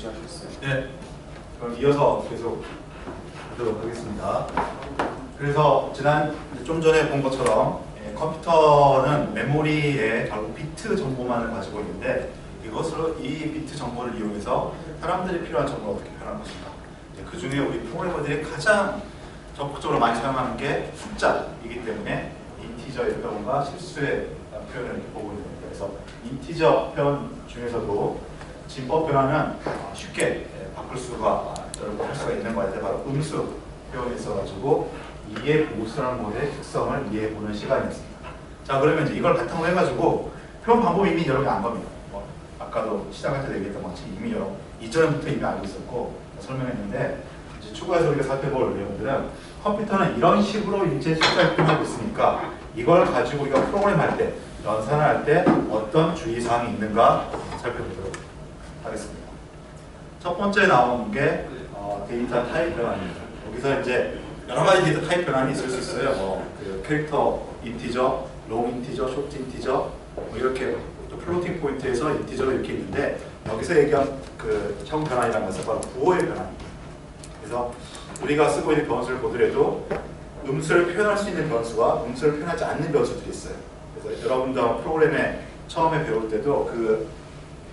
제시하셨어요. 네. 그럼 이어서 계속 하도록 하겠습니다. 그래서 좀 전에 본 것처럼 컴퓨터는 메모리에 결국 비트 정보만을 가지고 있는데 이 비트 정보를 이용해서 사람들이 필요한 정보를 어떻게 표현할 것인가. 그 중에 우리 프로그래머들이 가장 적극적으로 많이 사용하는 게 숫자이기 때문에 인티저의 표현과 실수의 표현을 이렇게 보고 있는 겁니다. 그래서 인티저 표현 중에서도 진법 변화는 쉽게 바꿀 수가 할 수가 있는 거에 바로 음수 표현이 있어가지고 이해보수라는 것의 특성을 이해해보는 시간이었습니다. 자, 그러면 이제 이걸 바탕으로 해가지고 표현 방법이 이미 여러분이 안 겁니다. 아까도 시작할 때도 얘기했던 것처럼 이미 이전부터 이미 알고 있었고 설명했는데 이제 추가해서 우리가 살펴볼 내용들은 컴퓨터는 이런 식으로 이제 숫자를 표현하고 있으니까 이걸 가지고 우리가 프로그램 할 때, 연산을 할 때 어떤 주의사항이 있는가 살펴보도록 하겠습니다. 첫 번째 나온 게 데이터 타입 변환입니다. 여기서 이제 여러 가지 데이터 타입 변환이 있을 수 있어요. 그 캐릭터 인티저, 롱 인티저, 쇼트 인티저 이렇게 또 플로팅 포인트에서 인티저로 이렇게 있는데 여기서 얘기한 그 형 변환이라는 것은 바로 부호의 변환입니다. 그래서 우리가 쓰고 있는 변수를 보더라도 음수를 표현할 수 있는 변수와 음수를 표현하지 않는 변수들이 있어요. 그래서 여러분도 프로그램에 처음에 배울 때도 그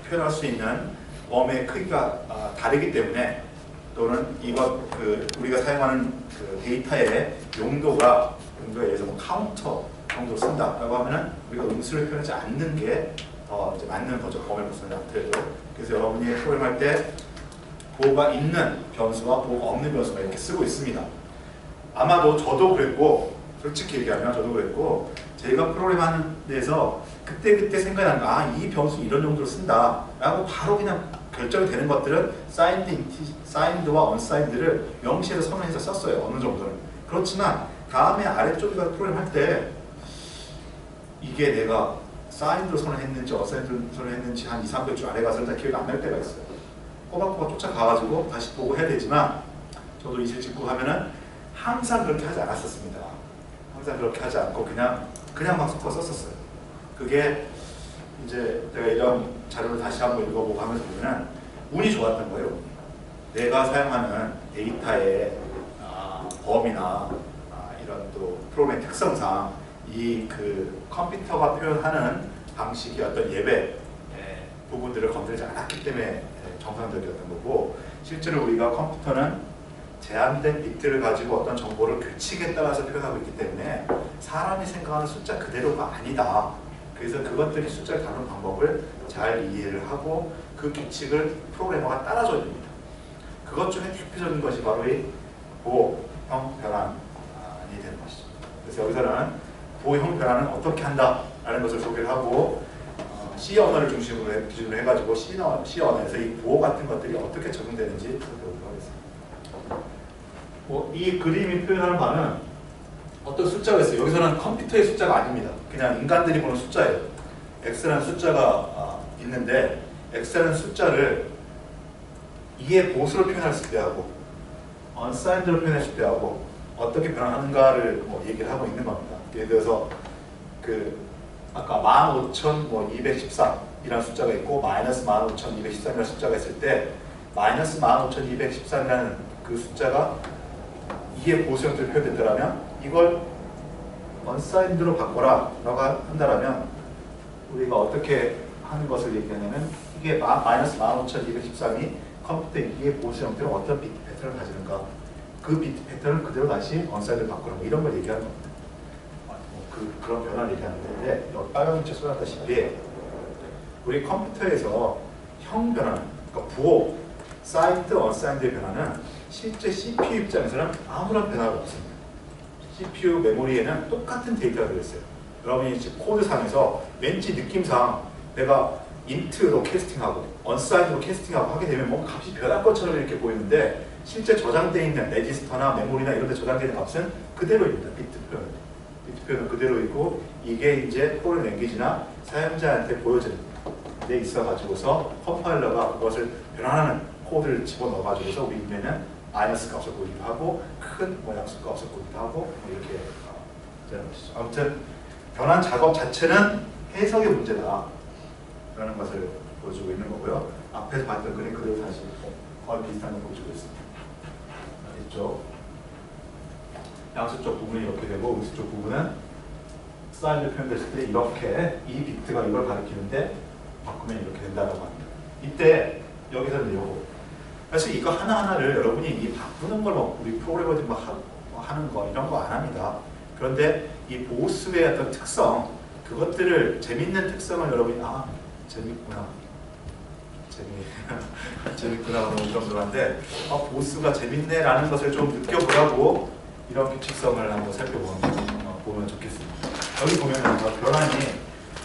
표현할 수 있는 웜의 크기가 다르기 때문에 또는 우리가 사용하는 그 데이터의 용도에 의해서 카운터 정도 쓴다라고 하면은 우리가 음수를 표현하지 않는 게 더 이제 맞는 거죠. 범위를 벗어나지 않더라도. 그래서 여러분이 프로그램 할 때 보호가 있는 변수와 보호가 없는 변수가 이렇게 쓰고 있습니다. 아마도 저도 그랬고, 솔직히 얘기하면 저도 그랬고, 제가 프로그램 하는 데서 그때 생각나는 이 변수 이런 용도로 쓴다 라고 바로 그냥 결정이 되는 것들은 사인드와 언사인드를 명시해서 선언해서 썼어요. 어느 정도는. 그렇지만 다음에 아래쪽에서 프로그램 할 때 이게 내가 사인드로 선언했는지 언사인드로 선언했는지 한 2, 300줄 아래 가서 다 기억이 안 날 때가 있어요. 꼬박꼬박 쫓아가가지고 다시 보고 해야 되지만 저도 이실 직구 하면은 항상 그렇게 하지 않았었습니다. 항상 그렇게 하지 않고 그냥 막 섞어 썼었어요. 그게 이제 내가 이런 자료를 다시 한번 읽어보고 하면서 보면은 운이 좋았던 거예요. 내가 사용하는 데이터의 범위나 이런 또 프로그램 특성상 이 그 컴퓨터가 표현하는 방식이 어떤 예배 부분들을 건드리지 않았기 때문에 정상적이었던 거고, 실제로 우리가 컴퓨터는 제한된 비트를 가지고 어떤 정보를 규칙에 따라서 표현하고 있기 때문에 사람이 생각하는 숫자 그대로가 아니다. 그래서 그것들이 숫자를 다루는 방법을 잘 이해를 하고 그 규칙을 프로그래머가 따라줘야 됩니다. 그것 중에 대표적인 것이 바로 이 보호형 변환이 되는 것이죠. 그래서 여기서는 보호형 변환은 어떻게 한다라는 것을 소개를 하고 C 언어를 기준으로 해가지고 C 언어에서 이 보호 같은 것들이 어떻게 적용되는지 살펴보도록 하겠습니다. 이 그림이 표현하는 바는 어떤 숫자가 있어요. 여기서는 컴퓨터의 숫자가 아닙니다. 그냥 인간들이 보는 숫자예요. X라는 숫자가 있는데 X라는 숫자를 이해 보수로 표현했을 때하고 unsigned로 표현했을 때하고 어떻게 변화하는가를 얘기를 하고 있는 겁니다. 예를 들어서 아까 15,213이라는 숫자가 있고 마이너스 15,213이라는 숫자가 있을 때 마이너스 15,213이라는 그 숫자가 이해 보수 형태로 표현됐다면 이걸 unsigned로 바꿔라 라고 한다면 우리가 어떻게 하는 것을 얘기하냐면 이게 마이너스 15,213이 컴퓨터의 이해 보수 형태로 어떤 비트 패턴을 가지는가, 그 비트 패턴을 그대로 다시 unsigned로 바꾸는 거, 이런 걸 얘기하는 겁니다. 그런 변화를 얘기하는 건데 빨간 문자 쏘았다시피 우리 컴퓨터에서 형 변화는, 그러니까 부호, 사인드, 언사인드의 변화는 실제 CPU 입장에서는 아무런 변화가 없습니다. CPU 메모리에는 똑같은 데이터가 들어있어요. 여러분이 지금 코드상에서 왠지 느낌상 내가 인트로 캐스팅하고 언사인드로 캐스팅하고 하게 되면 뭔가 값이 변할 것처럼 이렇게 보이는데 실제 저장되어 있는 레지스터나 메모리나 이런 데 저장되어 있는 값은 그대로입니다. 비트 표현은 그대로 있고, 이게 이제 프로그램 랭귀지나 사용자한테 보여지는 데 있어가지고서 컴파일러가 그것을 변환하는 코드를 집어넣어가지고서 우리 눈에는 마이너스 값을 보이기도 하고 큰 양수 값을 보이기도 하고 이렇게 되는 것이죠. 아무튼 변환 작업 자체는 해석의 문제다 라는 것을 보여주고 있는 거고요. 앞에서 봤던 그림 그대로 다시 거의 비슷한 걸 보여주고 있습니다. 이쪽 양수 쪽 부분이 이렇게 되고 음수 쪽 부분은 사인으로 표현됐을 때 이렇게 이 비트가 이걸 가리키는데 바꾸면 이렇게 된다고 합니다. 이때 여기서는 요거 사실 이거 하나하나를 여러분이 이 바꾸는 걸 우리 프로그래머들이 하는 거 이런 거 안 합니다. 그런데 이 보스의 어떤 특성 그것들을 재밌는 특성을 여러분이 재밌구나 재밌구나 너무 정도한데 보스가 재밌네라는 것을 좀 느껴보라고 이런 규칙성을 한번 살펴보면 좋겠습니다. 여기 보면은 변환이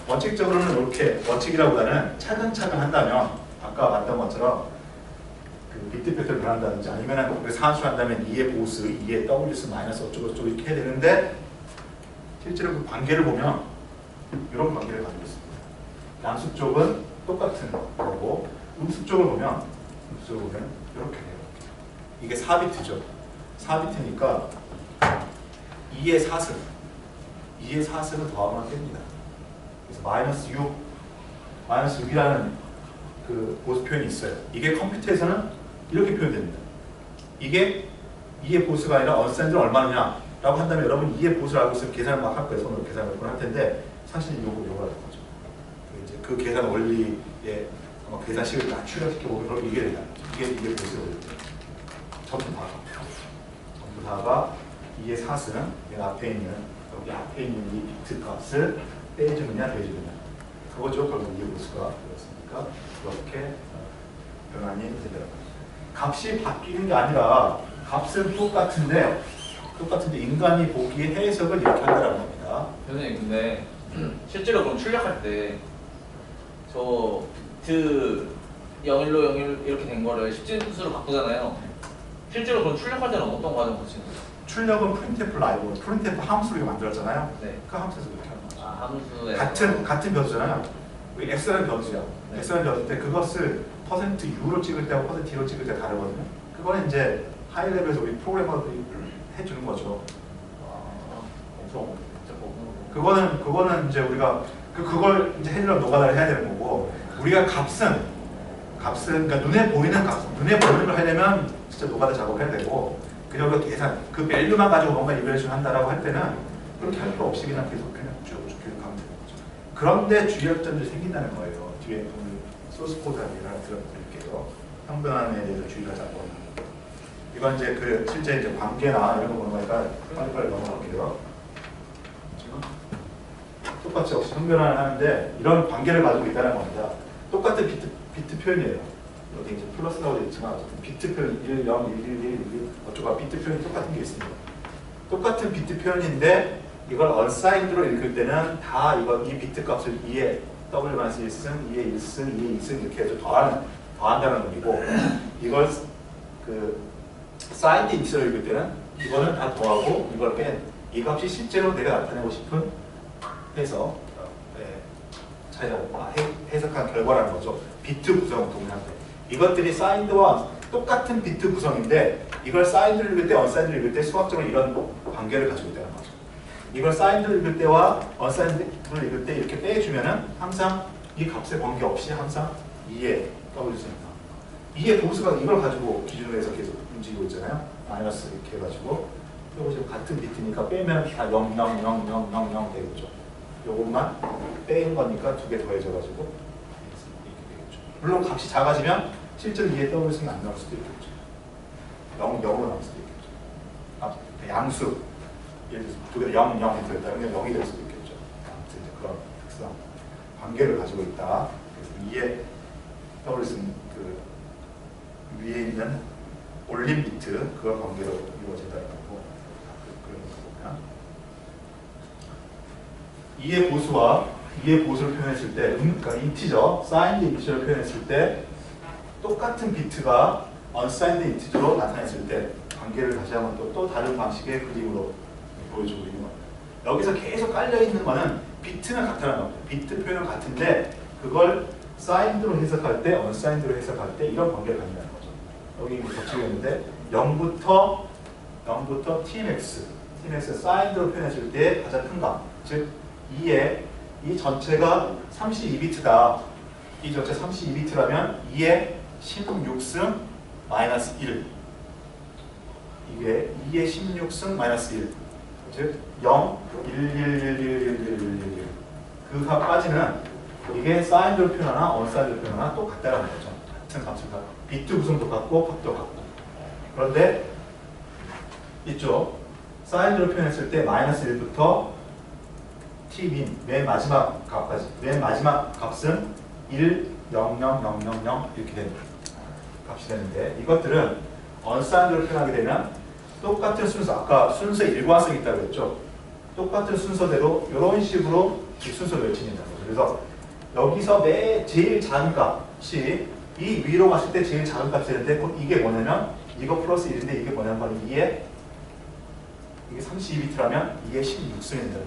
원칙적으로는 이렇게 원칙이라보다는 차근차근 한다면 아까 봤던 것처럼 그 비트 표현을 변한다든지 아니면 그 산수 한다면 2의 보스, 2의 W수 마이너스 어쩌고저쩌고 이렇게 해야 되는데 실제로 그 관계를 보면 이런 관계를 가지고 있습니다. 양수 쪽은 똑같은 거고 음수 쪽을 보면 이렇게 돼요. 이게 4비트죠. 4비트니까 2의 4승 2의 4승을 더하면 됩니다. 그래서 마이너스 6이라는 그 보수 표현이 있어요. 이게 컴퓨터에서는 이렇게 표현됩니다. 이게 2의 보수가 아니라 언사인드는 얼마냐 라고 한다면 여러분 2의 보수를 알고 있으면 계산을 막 할 거예요. 손으로 계산을 몇 번 할 텐데 사실 요거라는 거죠. 이제 그 계산 원리의 계산식을 딱 출력시켜보면 이게 된다. 이게 보수가 되죠. 전부 다가 2의 4승 맨 앞에 있는 여기 앞에 있는 이 비트 값을 빼주느냐 빼주느냐 그거죠. 결국 2의 보수가 되었으니까 그렇게 변환이 되더라고요. 값이 바뀌는 게 아니라 값은 똑같은데 인간이 보기에 해석을 이렇게 한다는 겁니다. 선생님 근데 실제로 그럼 출력할 때 저 비트 01로 01 이렇게 된 거를 10진수로 바꾸잖아요. 실제로 그럼 출력할 때는 어떤 과정 거치는 거죠? 출력은 프린트F 라이브, 프린트F 함수로 만들었잖아요. 네. 그 함수에서 그렇게 하는 거죠. 함수에 같은 변수잖아요. x라는 변수야. x라는 변수 때 그것을 %u로 찍을 때하고 %t로 찍을 때 다르거든요. 그거는 이제 하이 레벨에서 우리 프로그래머들이 해주는 거죠. 그거는 이제 우리가 그걸 이제 해주려면 노가다를 해야 되는 거고 우리가 값은 그러니까 눈에 보이는 걸 하려면 진짜 노가다 작업을 해야 되고 그냥 우리가 계산 그 밸류만 가지고 뭔가 이벨레이션 한다라고 할 때는 그렇게 할 필요 없이 그냥 계속 쭉 가면 되는 거죠. 그런데 주의할 점들이 생긴다는 거예요. 뒤에 오늘 소스 코드 하나 들어드릴게요. 형변환에 대해서 주의하자고. 이건 이제 그 실제 이제 관계나 이런 거 보는 거니까 빨리빨리 넘어갈게요. 똑같이 역시 형변환을 하는데 이런 관계를 가지고 있다는 겁니다. 똑같은 비트 표현이에요. 여기 이제 플러스라고 되어 있지만 비트 표현 1, 0, 1, 1, 1, 1 어쩌고 비트 표현이 똑같은 게 있습니다. 똑같은 비트 표현인데 이걸 unsigned로 읽을 때는 다 이 비트 값을 2의 W-1승, 2의 1승, 2의 2승 이렇게 해서 더한다는 의미고 이걸 그 signed int로 읽을 때는 이거는 다 더하고 이걸 뺀 이 값이 실제로 내가 나타내고 싶은 해석한 결과라는 거죠. 비트 구성을 동일한데 이것들이 사인드와 똑같은 비트 구성인데 이걸 사인드를 읽을 때, 언사인드를 읽을 때 수학적으로 이런 관계를 가지고 있다는 거죠. 이걸 사인드를 읽을 때와 언사인드를 읽을 때 이렇게 빼주면은 항상 이 값에 관계없이 항상 2의 W승이 나옵니다. 2의 보수가 이걸 가지고 기준으로 해서 계속 움직이고 있잖아요. 마이너스 이렇게 해가지고 이거 지금 같은 비트니까 빼면 다 0, 0, 0, 0, 0, 0 되겠죠. 요것만 빼인 거니까 두 개 더해져가지고 이렇게 되겠죠. 물론 값이 작아지면 실제로 2의 W승이 안 나올 수도 있겠죠. 0, 0으로 나올 수도 있겠죠. 양수 예를 들어서 두 개 0, 0이 들었다 그러면 0이 될 수도 있겠죠. 아무튼 이제 그런 특성 관계를 가지고 있다. 그래서 2의 W승 그 위에 있는 올림 비트 그걸 관계로 이루어진다는 거고 그런 거 보면 2의 보수와 2의 보수를 표현했을 때 그러니까 인티저, 사인드 인티저를 표현했을 때 똑같은 비트가 unsigned 인티저로 나타냈을 때 관계를 다시 한번 또 다른 방식의 그림으로 보여주고 있는 겁니다. 여기서 계속 깔려있는 거는 비트는 같다는 겁니다. 비트 표현은 같은데 그걸 signed로 해석할 때, unsigned로 해석할 때 이런 관계를 갖는다는 거죠. 여기 겹치고 있는데 0부터 tmax signed로 표현했을 때 가장 큰 값, 즉 2의 이 전체가 32비트다 이 전체 32비트라면 2의 16승 마이너스 1. 이게 2의 16승 마이너스 1. 즉 0, 1, 1, 1, 1, 1, 1, 1, 1. 그 값까지는 이게 사인으로 표현하나 언사인으로 표현하나 똑같다라는 거죠. 같은 값을 비트 구성도 같고 값도 같고. 그런데 이쪽 사인으로 표현했을 때 마이너스 1부터 tmin 맨 마지막 값까지 맨 마지막 값은 1, 0, 0, 0, 0, 0 이렇게 되는 값이 되는데 이것들은 언사인으로 표현하게 되면 똑같은 순서 아까 순서에 일관성이 있다고 했죠. 똑같은 순서대로 이런 식으로 이 순서를 지닌다는 거죠. 그래서 여기서 제일 작은 값이 이 위로 갔을 때 제일 작은 값이 되는데 이게 뭐냐면 이거 플러스 1인데 이게 뭐냐면 바로 이게 32비트라면 이게 16승입니다.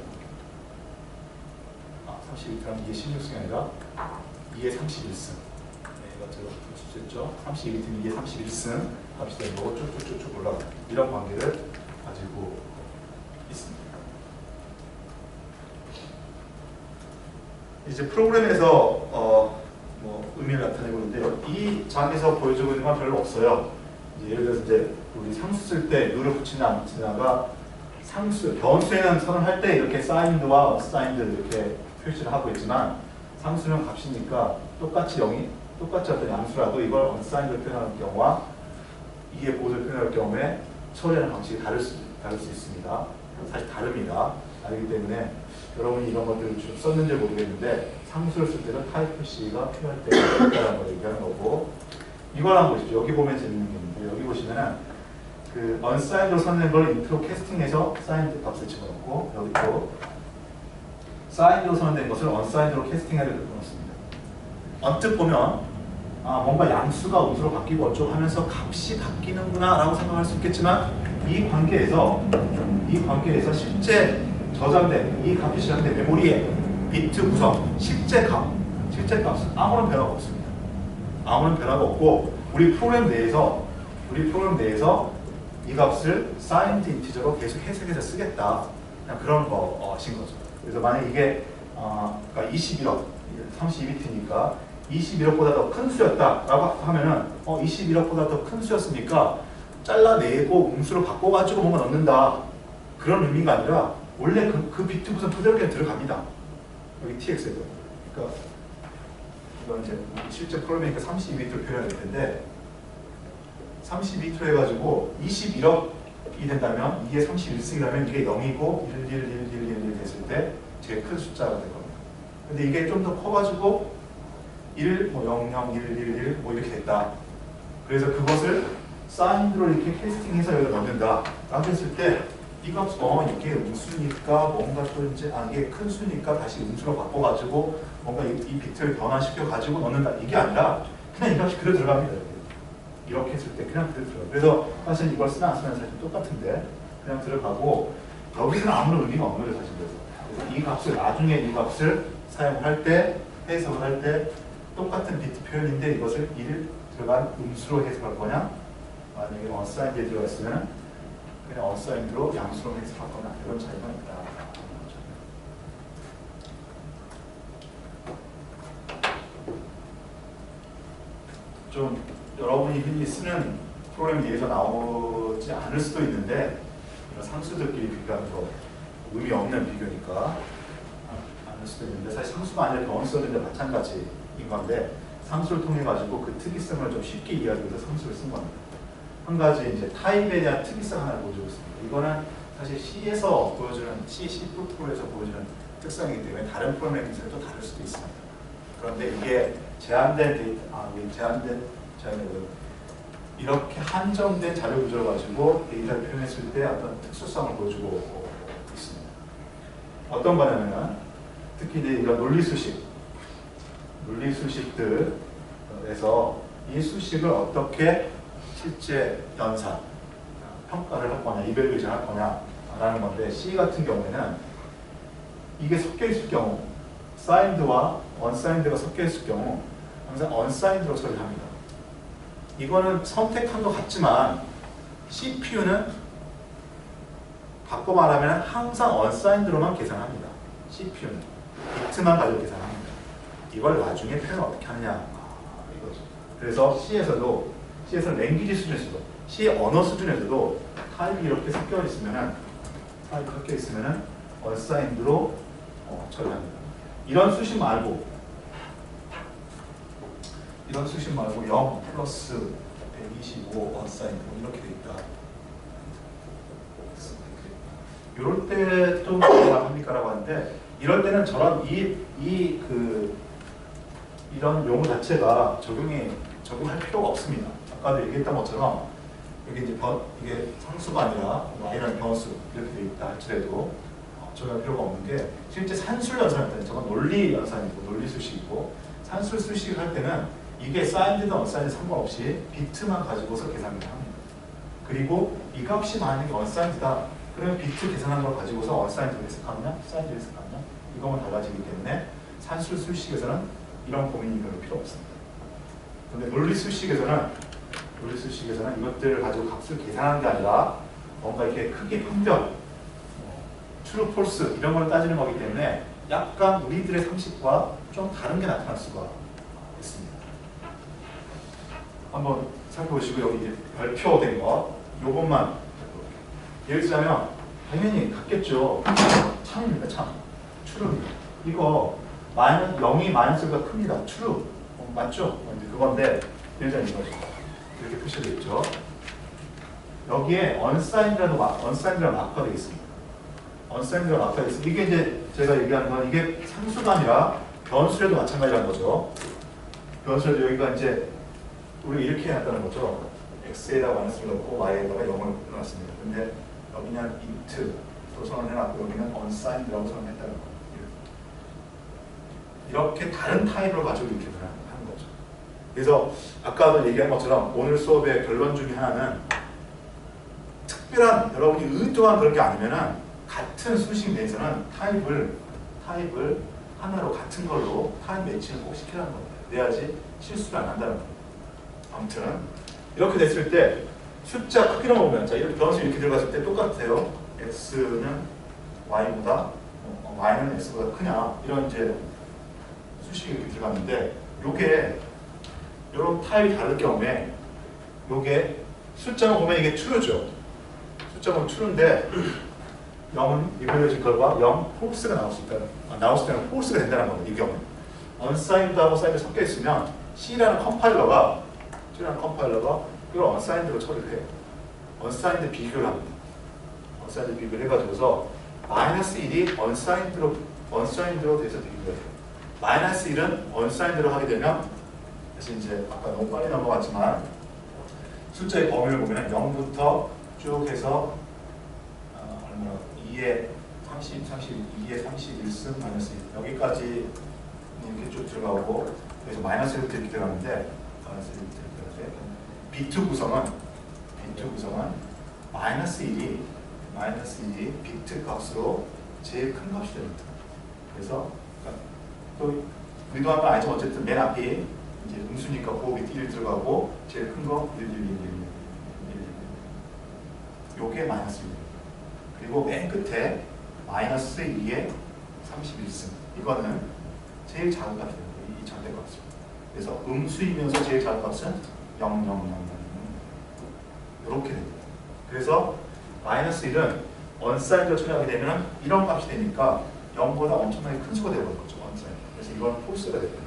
32비트라면 이게 16승이 아니라 이게 31승. 네, 이거 제가 풀수있죠. 32비트면 이게 31승 값이 되는 거고 쭉쭉쭉쭉 올라가는 이런 관계를 가지고 있습니다. 이제 프로그램에서 뭐 의미를 나타내고 있는데요. 이 장에서 보여주고 있는 건 별로 없어요. 이제 예를 들어서 이제 우리 상수 쓸 때 누를 붙이나 안 붙이나가 상수, 변수에는 선언할 때 이렇게 사인드와 어사인드 이렇게 표시를 하고 있지만 상수는 값이니까 똑같이 어떤 양수라도 이걸 언사인드로 표현하는 경우와 이게 보드를 표현할 경우에 처리하는 방식이 다를 수 있습니다. 사실 다릅니다. 알기 때문에 여러분이 이런 것들을 좀 썼는지 모르겠는데 상수를 쓸 때는 타입 C가 필요할 때 있다는 걸 얘기하는 거고 이걸 한번 보시죠. 여기 보면 재밌는 게 있는데 여기 보시면은 그 언사인드로 선언된 걸 인트로 캐스팅해서 사인드 값을 집어넣고 여기 또 사인드로 선언된 것을 언사인드로 캐스팅하려 넣습니다. 언뜻 보면 뭔가 양수가 음수로 바뀌고 어쩌고 하면서 값이 바뀌는구나 라고 생각할 수 있겠지만 이 관계에서 실제 저장된 이 값이 저장된 메모리의 비트 구성 실제 값은 아무런 변화가 없습니다. 아무런 변화가 없고 우리 프로그램 내에서 이 값을 사인드 인티저로 계속 해석해서 쓰겠다 그냥 그런 것인 거죠. 그래서 만약 이게 그러니까 21억 32비트니까 21억보다 더 큰 수였다라고 하면은 21억보다 더 큰 수였으니까 잘라내고 음수로 바꿔가지고 뭔가 넣는다 그런 의미가 아니라 원래 그 비트 구성 그대로 그냥 들어갑니다. 여기 tx에도. 그러니까 이건 이제 실제 프로그램이니까 32비트로 표현할 텐데 32비트로 해가지고 21억이 된다면 이게 31승이라면 이게 0이고 1, 1, 1, 1, 1, 1 됐을 때 제일 큰 숫자가 될 겁니다. 근데 이게 좀 더 커가지고 1, 0, 0, 1, 1, 1 뭐 이렇게 됐다. 그래서 그것을 사인드로 이렇게 캐스팅해서 여기다 넣는다. 라고 했을 때 이 값, 이게 음수니까 뭔가 또 이제 이게 큰 수니까 다시 음수로 바꿔가지고 뭔가 이 비트를 변화시켜가지고 넣는다. 이게 아니라 그냥 이 값이 그대로 들어갑니다. 이렇게 했을 때 그냥 그대로 들어가요. 그래서 사실 이걸 쓰나 안 쓰나 사실 똑같은데 그냥 들어가고 여기서는 아무런 의미가 없는 거죠. 사실 그래서 이 값을 나중에 이 값을 사용할 때 해석을 할 때 똑같은 비트 표현인데 이것을 1 들어간 음수로 해석할 거냐 만약에 언사인드에 들어갔으면 그냥 언사인드로 양수로 해석할 거나 이런 차이가 있다. 좀 여러분이 흔히 쓰는 프로그램 내에서 나오지 않을 수도 있는데 이런 상수들끼리 비교하는 거 의미 없는 비교니까 않을 수도 있는데 사실 상수가 아니라 변수들인데 마찬가지인 건데 상수를 통해 가지고 그 특이성을 좀 쉽게 이해하기 위해서 상수를 쓴 겁니다. 한 가지 이제 타입에 대한 특이성 하나를 보여주고 있습니다. 이거는 사실 C에서 보여주는 C 프로에서 보여주는 특성이기 때문에 다른 프로그래밍에서 또 다를 수도 있습니다. 그런데 이게 제한된 데이터, 이렇게 한정된 자료 구조를 가지고 데이터를 표현했을 때 어떤 특수성을 보여주고 있습니다. 어떤 거냐면 특히 이제 이런 논리수식들에서 이 수식을 어떻게 실제 연산, 평가를 할 거냐, 이벨루에이션 할 거냐라는 건데 C 같은 경우에는 이게 섞여 있을 경우 사인드와 언사인드가 섞여 있을 경우 항상 언사인드로 처리합니다. 이거는 선택한 것 같지만 CPU는 바꿔 말하면 항상 언사인드로만 계산합니다. CPU는 비트만 가지고 계산합니다. 이걸 나중에 표현 어떻게 하느냐 이거죠. 그래서 C에서는 랭귀지 수준에서도 C 언어 수준에서도 타입이 이렇게 섞여 있으면은 unsigned로 처리합니다. 이런 수식 말고 0 플러스 125 unsigned 이렇게 돼 있다. 이럴 때도 뭐가 합니까라고 하는데 이럴 때는 저런 이런 용어 자체가 적용할 필요가 없습니다. 아까도 얘기했던 것처럼 여기 이제 이게 상수가 아니라 y는 변수 이렇게 돼 있다 할지라도 적용할 필요가 없는 게 실제 산술 연산일 때는 저건 논리 연산이고 논리 수식이고 산술 수식을 할 때는 이게 사인드든 언사인드 상관없이 비트만 가지고서 계산을 합니다. 그리고 이 값이 만약에 언사인드다 그러면 비트 계산한 걸 가지고서 언사인드로 해석하느냐 사인드로 해석하느냐 이거만 달라지기 때문에 산술 수식에서는 이런 고민이 별로 필요 없습니다. 그런데 논리 수식에서는 이것들을 가지고 값을 계산하는 게 아니라 뭔가 이렇게 크게 판별, true, false 이런 걸 따지는 거기 때문에 약간 우리들의 상식과 좀 다른 게 나타날 수가 있습니다. 한번 살펴보시고 여기 이제 별표된 거 요것만 예를 들자면 당연히 같겠죠. 참입니다. 참. true입니다. 이거 0이 마이너스보다 큽니다. true. 맞죠? 그건데 예를 들자면 이거죠. 이렇게 표시되어 있죠. 여기에 unsigned라는 마크가 되어 있습니다. unsigned라는 마크가 되어 있습니다. 이게 이제 제가 얘기하는 건 이게 상수가 아니라 변수에도 마찬가지라는 거죠. 변수에도 여기가 이제 우리가 이렇게 해놨다는 거죠. x에다가 마이너스를 넣고 y에다가 0을 넣었습니다. 근데 여기는 int 또 선언해놨고 여기는 unsigned라고 선언했다는 거예요. 이렇게 다른 타입을 가지고 이렇게 하는 거죠. 그래서 아까도 얘기한 것처럼 오늘 수업의 결론 중에 하나는 특별한 여러분이 의도한 그런 게 아니면은 같은 수식 내에서는 타입을 하나로 같은 걸로 타입 매칭을 꼭 시키라는 겁니다. 그래야지 실수를 안 한다는 겁니다. 아무튼 이렇게 됐을 때 숫자 크기로 보면 자 이렇게 변수 이렇게 들어갔을 때 똑같아요. x는 y보다 y는 x보다 크냐 이런 이제 수식이 이렇게 들어갔는데 요게 이런 타입이 다를 경우에 요게 숫자만 보면 이게 true죠. 숫자만 true인데 0은 이퀄리티 결과 0 false가 나올 수 있다. 나올 때는 false가 된다는 겁니다. 이 경우에 unsigned하고 signed 섞여 있으면 C라는 컴파일러가 이걸 unsigned로 처리를 해요. unsigned 비교를 합니다. unsigned 비교를 해가지고서 -1이 unsigned로 돼서 비교가 돼요. -1은 unsigned로 하게 되면 그래서 이제 아까 너무 빨리 넘어갔지만 숫자의 범위를 보면 0부터 쭉 해서 얼마나 2에 30, 2에 31승 마이너스 1 여기까지 이렇게 쭉 들어가고 그래서 -1부터 이렇게 들어가는데 비트 구성은 -1이 비트 값으로 제일 큰 값이 됩니다. 그래서 또 의도한 건 아니지만 어쨌든 맨 앞이 이제 음수니까 그 비트 1 들어가고 제일 큰 거 1, 1, 1, 1, 1, 1, 1. 요게 -1. 그리고 맨 끝에 -2에 31승. 이거는 제일 작은 값이 됩니다. 이 절대값이죠. 그래서 음수이면서 제일 작은 값은 0, 0, 0, 0. 이렇게 됩니다. 그래서 -1은 unsigned로 처리하게 되면 이런 값이 되니까 0보다 엄청나게 큰 수가 되어버린 거죠. unsigned. 그래서 이건 false가 됩니다.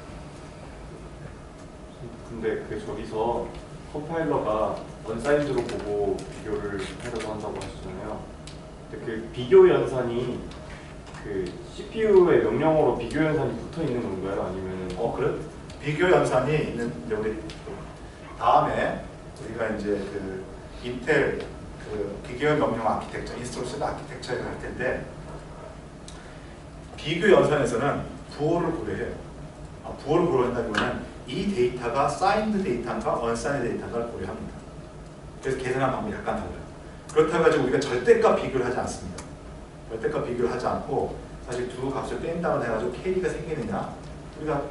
근데 그 저기서 컴파일러가 unsigned로 보고 비교를 해서 한다고 하셨잖아요. 근데 그 비교 연산이 그 CPU의 명령어로 비교 연산이 붙어 있는 건가요? 아니면 그래? 비교 연산이 있는 우리 다음에 우리가 이제 그 인텔 그 비교 명령 아키텍처, 인스트럭션 아키텍처를 할 텐데 비교 연산에서는 부호를 고려해요. 부호를 고려한다기보다는 이 데이터가 사인드 데이터인가 언사인드 데이터인가를 고려합니다. 그래서 계산하는 방법이 약간 달라요. 그렇다고 가지고 우리가 절대값 비교를 하지 않습니다. 절대값 비교를 하지 않고 사실 두 값을 뺀다고 해가지고 K가 생기느냐 우리가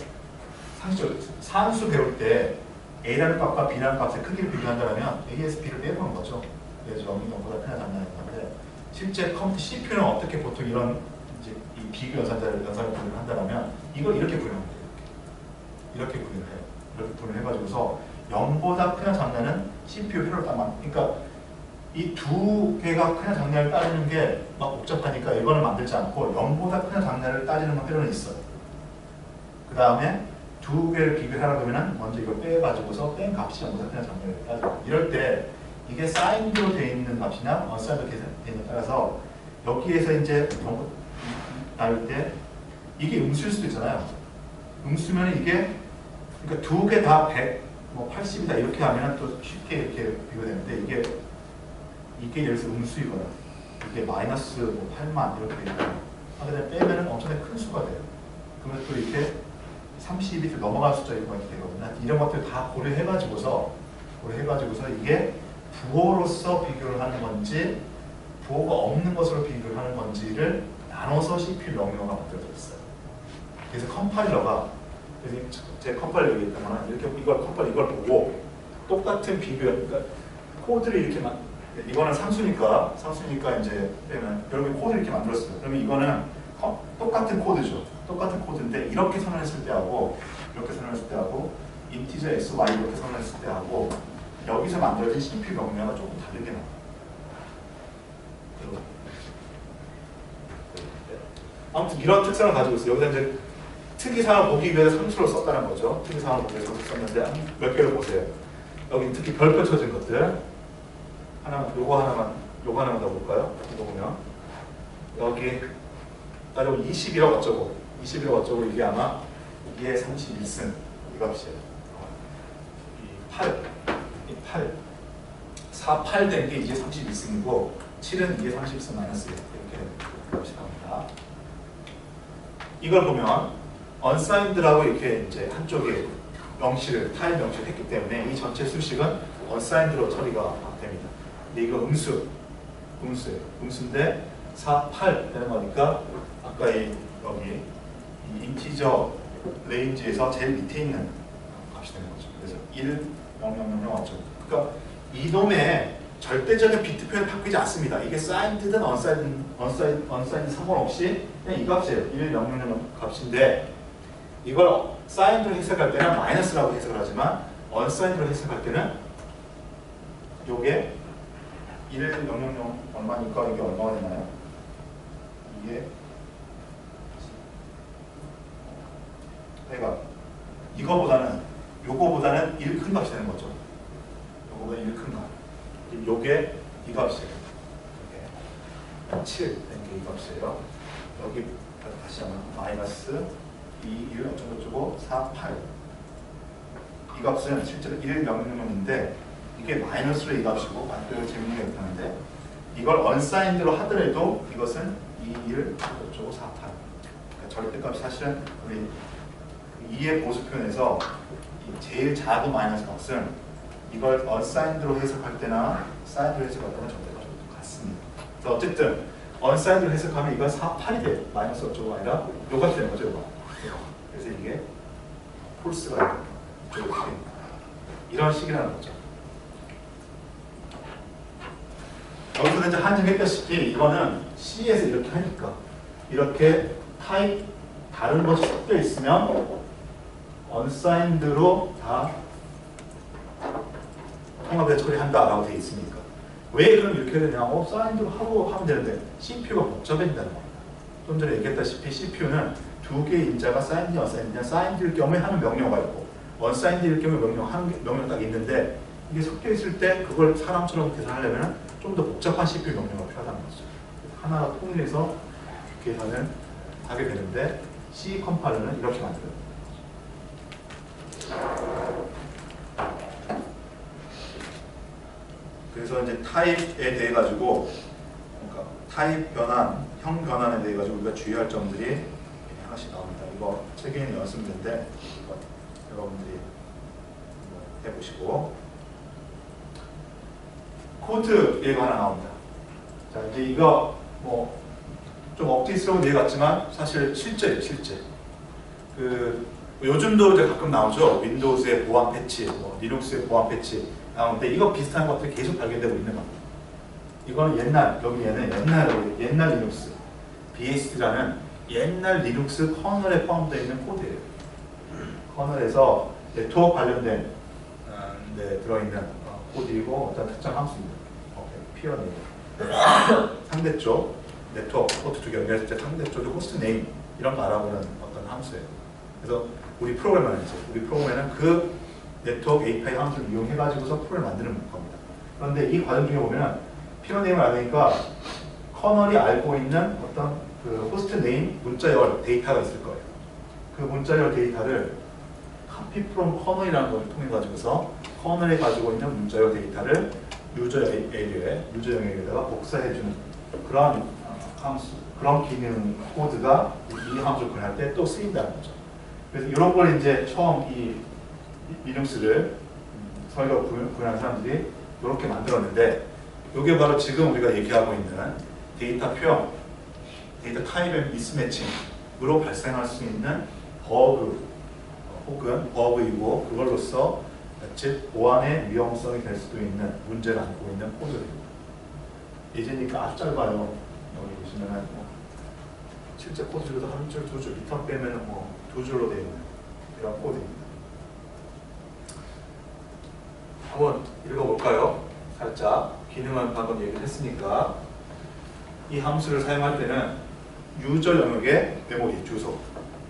사실 산수 배울 때 A라는 값과 B라는 값의 크기를 비교한다면 ASB를 빼보는 거죠. 그래서 0이 0보다 크냐 작냐는 건데 실제 컴퓨터 CPU는 어떻게 보통 이런 이제 이 비교 연산을 구현을 한다면 이걸 이렇게 구현합니다. 이렇게 구분을 해요. 이렇게 구분을 해가지고서 0보다 크냐 작냐는 CPU 회로를 따만. 그러니까 이 두 개가 크냐 작냐를 따지는 게 막 복잡하니까 이거는 만들지 않고 0보다 크냐 작냐를 따지는 회로는 있어요. 그 다음에 두 개를 비교하려고 하면 먼저 이걸 빼가지고서 뺀 값이 0보다 크냐 작냐를 따지고, 이럴 때 이게 사인드로 되어 있는 값이냐 언사인드로 되어 있는 따라서 여기에서 이제 나올 때 이게 음수일 수도 있잖아요. 음수면 이게 그러니까 두 개 다 100, 뭐 80이다 이렇게 하면 또 쉽게 이렇게 비교되는데, 이게 예를 들어서 음수이거나 이게 마이너스 뭐 8만 이렇게 되니까 하게 되면 빼면은 엄청나게 큰 수가 돼요. 그러면 또 이렇게 30이 넘어갈 숫자 이런 것이 되거든요. 이런 것들 다 고려해가지고서 이게 부호로서 비교를 하는 건지 부호가 없는 것으로 비교를 하는 건지를 나눠서 CPU 명령어가 만들어졌어요. 그래서 컴파일러가, 그래서 제 컴파일러 여기 있다면 이렇게 이걸 보고 똑같은 비교, 그러니까 코드를 이렇게 이거는 상수니까 이제 빼면 여러분이 코드를 이렇게 만들었어요. 그러면 이거는 똑같은 코드죠. 똑같은 코드인데 이렇게 선언했을 때하고 이렇게 선언했을 때하고 인티저 x, y 이렇게 선언했을 때하고 여기서 만들어진 CPU 명령어가 조금 다르게 나와요. 아무튼 이런 특성을 가지고 있어요. 여기서 이제 특이사항을 보기 위해서 상수를 썼다는 거죠. 특이사항을 보기 위해서 썼는데 몇 개를 보세요. 여기 특히 별표 쳐진 것들 요거 하나만 더 볼까요? 이거 보면 여기 따로 21억 어쩌고 이게 아마 2의 31승 이 값이에요. 이 8 4, 8 된 게 2의 31승이고 7은 2의 31승 마이너스 1 이렇게 되는 값이 나옵니다. 이걸 보면 unsigned라고 이렇게 이제 한쪽에 타입 명시를 했기 때문에 이 전체 수식은 unsigned로 처리가 됩니다. 근데 이거 음수예요. 음수인데 4, 8 되는 거니까 아까 여기 이 인티저 레인지에서 제일 밑에 있는 값이 되는 거죠. 그래서 1, 0, 어쩌고. 그러니까 이놈의 절대적인 비트 표현 바뀌지 않습니다. 이게 사인드든 언사인드 상관없이 그냥 이 값이에요. 1, 0, 값인데 이걸 사인드로 해석할 때는 마이너스라고 해석을 하지만 언사인드로 해석할 때는 요게 1, 0, 얼마니까 이게 얼마가 되나요? 이게 그러니까 요거보다는 1 큰 값이 되는 거죠. 요거보다 1 큰 값. 요게 이 값이에요. 이게 7 된 게 이 값이에요. 여기 다시 한번 마이너스 2, 1 어쩌고저쩌고 4, 8. 이 값은 실제로 1, 0인데 이게 마이너스로 이 값이고 만들어 재밌는 게 있다는데 이걸 언사인드로 하더라도 이것은 2, 1 어쩌고 4, 8. 그러니까 절대값이 사실은 우리 2의 보수 표현에서 제일 작은 마이너스 값은 이걸 unsigned로 해석할 때나 signed로 해석할 때는 절대값이 같습니다. 그래서 어쨌든 unsigned로 해석하면 이건 4, 8이 돼요. 마이너스 어쩌고가 아니라 요가 되는 거죠. 요가. 그래서 이게 폴스가 이렇게 이런 식이라는 거죠. 여기서 이제 한정했다시피 이거는 C에서 이렇게 하니까 이렇게 타입 다른 것이 섞여 있으면 unsigned로 다 통합에 처리한다라고 되어 있으니까 왜 그럼 이렇게 되냐? signed로 하고 하면 되는데 CPU가 복잡해진다는 겁니다. 좀 전에 얘기했다시피 CPU는 두 개의 인자가 signed, unsigned, signed일 경우에 하는 명령어가 있고 unsigned일 경우에 명령 딱 있는데 이게 섞여 있을 때 그걸 사람처럼 계산하려면 좀 더 복잡한 CPU 명령어가 필요하다는 거죠. 하나가 통일해서 계산을 하게 되는데 C 컴파일러는 이렇게 만들어요. 그래서 이제 타입에 대해 가지고, 그러니까 타입 변환, 형 변환에 대해 가지고 우리가 주의할 점들이 하나씩 나옵니다. 이거 책에 있는 연습인데 여러분들이 해보시고 코드 예가 하나 나옵니다. 자 이제 이거 뭐 좀 억지스러운 예 같지만 사실 실제예요, 실제. 그 요즘도 이제 가끔 나오죠. 윈도우즈의 보안 패치, 뭐 리눅스의 보안 패치 나오는데 이거 비슷한 것들이 계속 발견되고 있는 겁니다. 이거는 여기 얘는 옛날 리눅스, BSD라는 옛날 리눅스 커널에 포함되어 있는 코드예요. 커널에서 네트워크 관련된 데 들어있는 코드이고 어떤 특정 함수입니다. 피어 네임. 상대 쪽 네트워크 포트 두 개 연결했을 때 상대 쪽의 호스트 네임 이런 거 알아보는 어떤 함수예요. 그래서 우리 프로그램에는 그 네트워크 API 함수를 이용해가지고서 프로그램을 만드는 겁니다. 그런데 이 과정 중에 보면은 피어 네임을 알으니까 커널이 알고 있는 어떤 그 호스트 네임 문자열 데이터가 있을 거예요. 그 문자열 데이터를 copy from 커널이라는 걸 통해 가지고서 커널에 가지고 있는 문자열 데이터를 유저 영역에다가 복사해주는 그런 함수, 그런 기능 코드가 이 함수를 구현할 때 또 쓰인다는 거죠. 그래서 이런 걸 이제 처음 이 리눅스를 설계하고 구현한 사람들이 이렇게 만들었는데, 이게 바로 지금 우리가 얘기하고 있는 데이터 표현, 데이터 타입의 미스매칭으로 발생할 수 있는 버그 혹은 버그이고, 그걸로써 즉 보안의 위험성이 될 수도 있는 문제를 안고 있는 코드입니다. 예제니까 아주 짧아요. 여기 보시면은 실제 코드 중에서 한 줄, 두 줄, 리턴 빼면은 두 줄로 되어 있는 이런 코드입니다. 한번 읽어볼까요? 살짝 기능은 방금 얘기를 했으니까, 이 함수를 사용할 때는 유저 영역에 메모리 주소,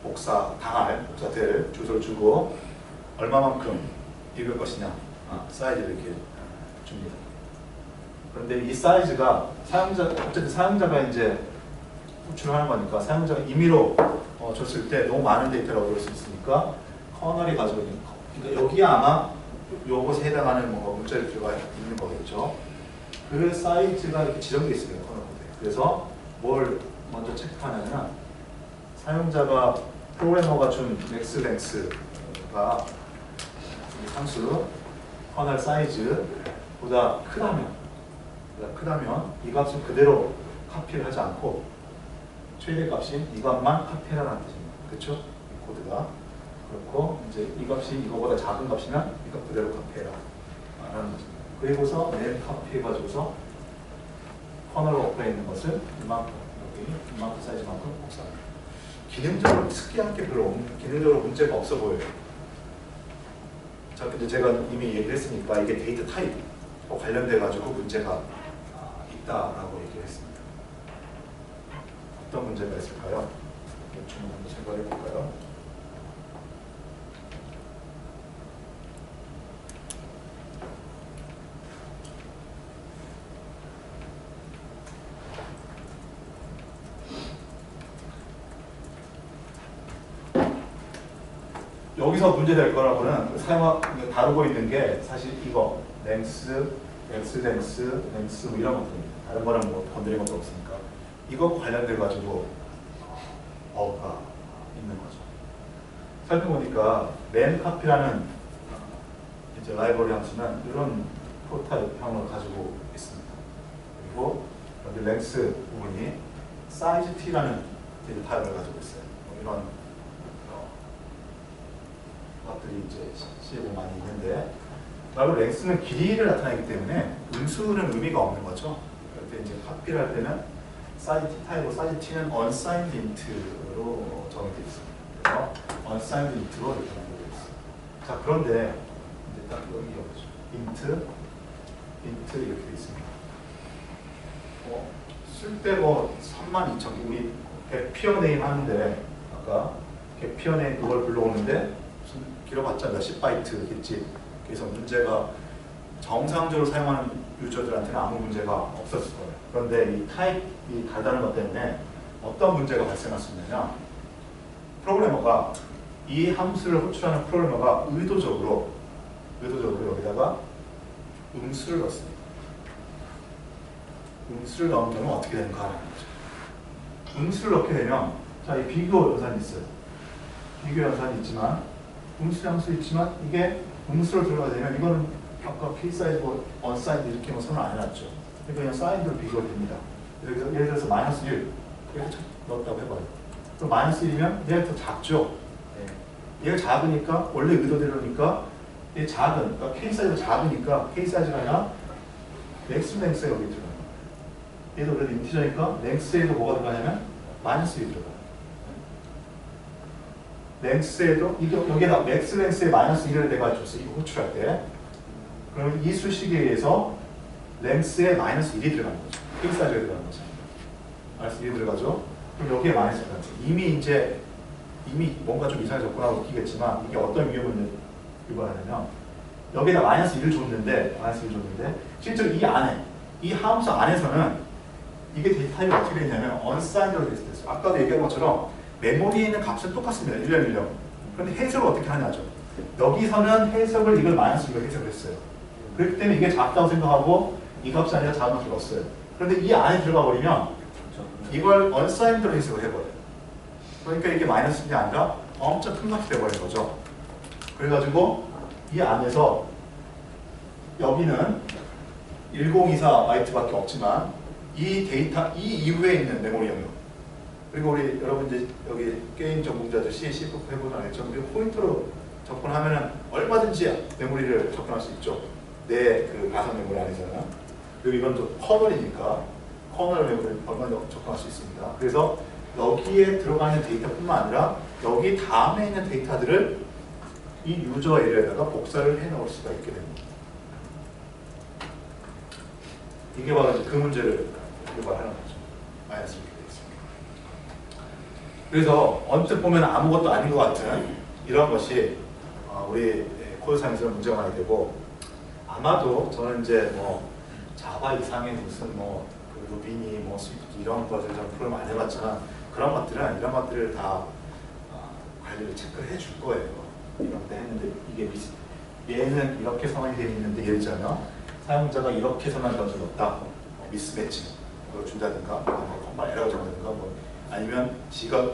복사될 주소를 주고 얼마만큼 읽을 것이냐, 사이즈를 이렇게 줍니다. 그런데 이 사이즈가 어쨌든 사용자가 이제 호출하는 거니까, 사용자가 임의로 줬을 때 너무 많은 데이터를 얻을 수 있으니까 커널이 가지고 있는 거, 그러니까 여기에 아마 요것에 해당하는 문자를 들어가 있는 거겠죠. 그 사이즈가 이렇게 지정되어 있습니다. 커널 코드에. 그래서 뭘 먼저 체크하냐면, 사용자가 프로그래머가 준 맥스 랭스가 함수 커널 사이즈보다 크다면 이 값은 그대로 카피를 하지 않고 최대 값인 이 값만 카피하라는 뜻입니다. 그렇죠? 이 코드가 그렇고, 이제 이 값이 이거보다 작은 값이면 이 값 그대로 카피해라 라는 것입니다. 그리고서 내 카피해가지고서 커널 워크에 있는 것을 이만큼, 여기 이만큼 사이즈만큼 복사합니다. 기능적으로 특이한 게 별로 없는, 기능적으로 문제가 없어 보여요. 자, 근데 제가 이미 얘기를 했으니까 이게 데이터 타입과 관련돼 가지고 문제가 있다라고 얘기를 했습니다. 어떤 문제가 있을까요? 좀 한번 생각해 볼까요? 여기서 문제될 거라고는 다루고 있는 게 사실 이거 랭스 뭐 이런 것들입니다. 다른 거는 뭐 건드린 것도 없으니까 이거 관련돼 가지고 버그가 있는 거죠. 살펴보니까 맨카피라는 이제 라이브러리 함수는 이런 프로타입형을 가지고 있습니다. 그리고 여기 랭스 부분이 사이즈 t라는 데이터 타입을 가지고 있어요. 뭐 이런 것들이 이제 C에 많이 있는데, 바로 랭스는 길이를 나타내기 때문에 음수는 의미가 없는 거죠. 그럴 때 이제 카피를 할 때는 사이즈 t 타입으로, 사이즈 t는 unsigned int로 정의되어 있습니다. 그래서 unsigned int로 이렇게 정의되어 있습니다. 자, 그런데 이제 딱 여기 보죠. int 이렇게 되어 있습니다. 쓸 때 32,000개, 우리 피어 네임 하는데 아까 피어 네임 그걸 불러오는데 길어봤자 몇십 바이트겠지. 그래서 문제가 정상적으로 사용하는 유저들한테는 아무 문제가 없었을 거예요. 그런데 이 타입이 다르다는 것 때문에 어떤 문제가 발생할 수 있느냐, 프로그래머가 이 함수를 호출하는 프로그래머가 의도적으로 여기다가 음수를 넣습니다. 음수를 넣으면 어떻게 되는가 하는 거죠. 음수를 넣게 되면, 자, 이 비교 연산이 있어요. 비교 연산이 있지만, 음수 함수 있지만, 이게 음수를 들어가게 되면, 이거는 아까 K 사이즈, 언사이드 이렇게 선을 안 해놨죠. 그러니까 그냥 사이드로 비교가 됩니다. 예를 들어서 마이너스 1 이렇게 넣었다고 해봐요. 그럼 마이너스 1이면 얘가 더 작죠. 얘가 작으니까, 원래 의도대로니까 얘 작은, 그러니까 K 사이즈가 작으니까 K 사이즈가 아니라 랭스가 여기 들어가요. 얘도 그래도 인티저니까 랭스에도 뭐가 들어가냐면 마이너스 1이 들어가요. 랭스에도 여기에다 맥스 랭스에 마이너스 1을 내가 줬어. 이거 호출할 때. 그러면 이 수식에 의해서 랭스에 마이너스 1이 들어가는 거죠. 픽 사이즈가 들어가는 거죠. 마이너스 1이 들어가죠. 그럼 여기에 마이너스 1이 들어가죠. 이미 뭔가 좀 이상하게 접근하고 웃기겠지만 이게 어떤 위험을 유발하냐면 여기에다 마이너스 1을 줬는데 실제로 이 함수 안에서는 이게 데이터 타입이 어떻게 되냐면 unsigned로 됐어요. 아까도 얘기한 것처럼 메모리에 있는 값은 똑같습니다. 1령. 그런데 해석을 어떻게 하냐죠. 여기서는 해석을 이걸 마이너스 1로 해석을 했어요. 그렇기 때문에 이게 작다고 생각하고 이 값이 아니라 작은 값을 넣었어요. 그런데 이 안에 들어가 버리면 이걸 unsigned로 해석을 해버려요. 그러니까 이게 마이너스 1이 아니라 엄청 큰 값이 돼버린 거죠. 그래가지고 이 안에서 여기는 1024 바이트밖에 없지만 이 데이터 이 이후에 있는 메모리 영역 그리고 우리 여러분들 여기 게임 전공자들 C, C++ 해보는 알겠죠? 우리 포인터로 접근하면은 얼마든지 메모리를 접근할 수 있죠. 내 그 가상 메모리 안에서는. 그리고 이건 또 커널이니까 커널 메모리를 얼마든지 접근할 수 있습니다. 그래서 여기에 들어가 있는 데이터뿐만 아니라 여기 다음에 있는 데이터들을 이 유저 에리어에다가 복사를 해 넣을 수가 있게 됩니다. 이게 바로 이제 그 문제를 유발하는 거죠. 마이너스 이렇게 되어 있습니다. 그래서 언뜻 보면 아무것도 아닌 것 같은 이런 것이 우리 코드상에서 문제가 많이 되고 아마도 저는 이제 뭐 자바 이상의 무슨 뭐 그 루비니 뭐 스위프트 이런 것을 좀 프로그램 안 해봤지만 그런 것들을 다 관리를 체크를 해줄 거예요. 이렇게 했는데 이게 얘는 이렇게 상황이 되어 있는데 예를 들자면 사용자가 이렇게서만 던져 넣었다. 미스매치 그걸 준다든가 컴파일러가 정하든가 뭐 아니면 지가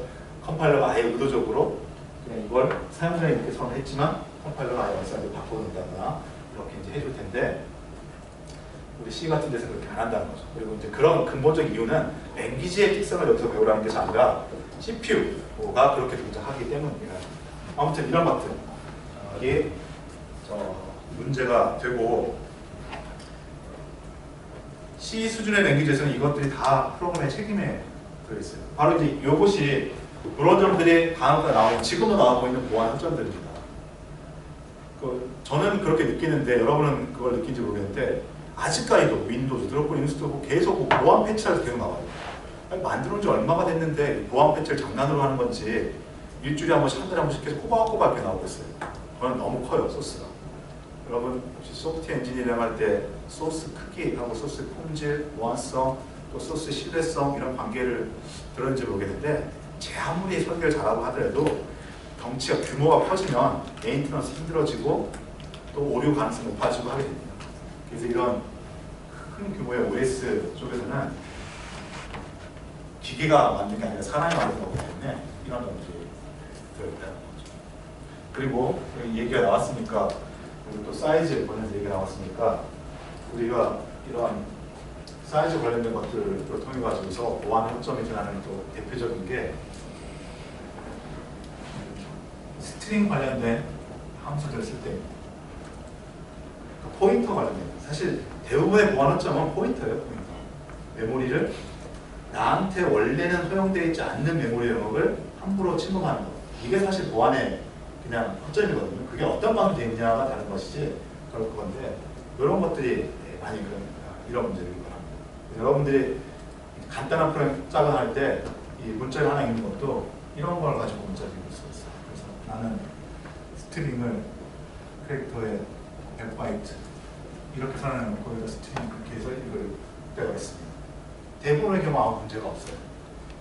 컴파일러가 아예 의도적으로 그냥 이걸 사용자가 이렇게 선언했지만 컴파일러가 아예 원사이드 바꿔놓는다거나 이렇게 이제 해줄 텐데 우리 C 같은 데서 그렇게 안 한다는 거죠. 그리고 이제 그런 근본적 이유는 랭귀지의 특성을 여기서 배우라는 것이 아니라 CPU가 그렇게 동작하기 때문입니다. 아무튼 이런 것들이 문제가 되고 C 수준의 랭귀지에서는 이것들이 다 프로그램의 책임에 들어있어요. 바로 이제 이것이 그런 점들이 간혹 나오고 지금도 나오고 있는 보안 허점들입니다. 저는 그렇게 느끼는데 여러분은 그걸 느낀지 모르겠는데 아직까지도 윈도우즈, 드롭볼 인스톨 계속 보안 패치라서 계속 나와요. 아니, 만들어온 지 얼마가 됐는데 보안 패치를 장난으로 하는 건지 일주일에 한 번씩 한 달에 한 번씩 계속 꼬박꼬박 이렇게 나오고 있어요. 그건 너무 커요, 소스가. 여러분 혹시 소프트웨어 엔지니어링 할 때 소스 크기하고 소스 품질, 보안성, 또 소스 신뢰성 이런 관계를 들었는지 모르겠는데 제 아무리 설계를 잘하고 하더라도 덩치가 규모가 커지면 메인테너스 힘들어지고 또 오류 가능성이 높아지고 하게 됩니다. 그래서 이런 큰 규모의 OS 쪽에서는 기계가 만든 게 아니라 사람이 만든 거기 때문에 이런 점들이 들어있다는 거죠. 그리고 얘기가 나왔으니까 그리고 또 사이즈 관련해서 얘기가 나왔으니까 우리가 이러한 사이즈 관련된 것들을 통해 가지고서 보안 허점이 드러나는 또 대표적인 게 스트링 관련된 함수들을 쓸 때입니다. 포인터 관련된 사실 대부분의 보안 허점은 포인터예요. 포인터. 메모리를 나한테 원래는 허용되어 있지 않는 메모리 영역을 함부로 침범하는 것. 이게 사실 보안의 그냥 허점이거든요. 그게 어떤 방식이 되느냐가 다른 것이지 그럴 건데 이런 것들이 많이 이런 문제를 유발합니다. 여러분들이 간단한 프로그램 작업 할 때 이 문자가 하나 있는 것도 이런 걸 가지고 문자 지을 수 있어요. 그래서 나는 스트링을 캐릭터에 100바이트 이렇게 선언하는 거기다 스트링 그렇게 해서 이걸 때가 있습니다. 대부분의 경우 아무 문제가 없어요.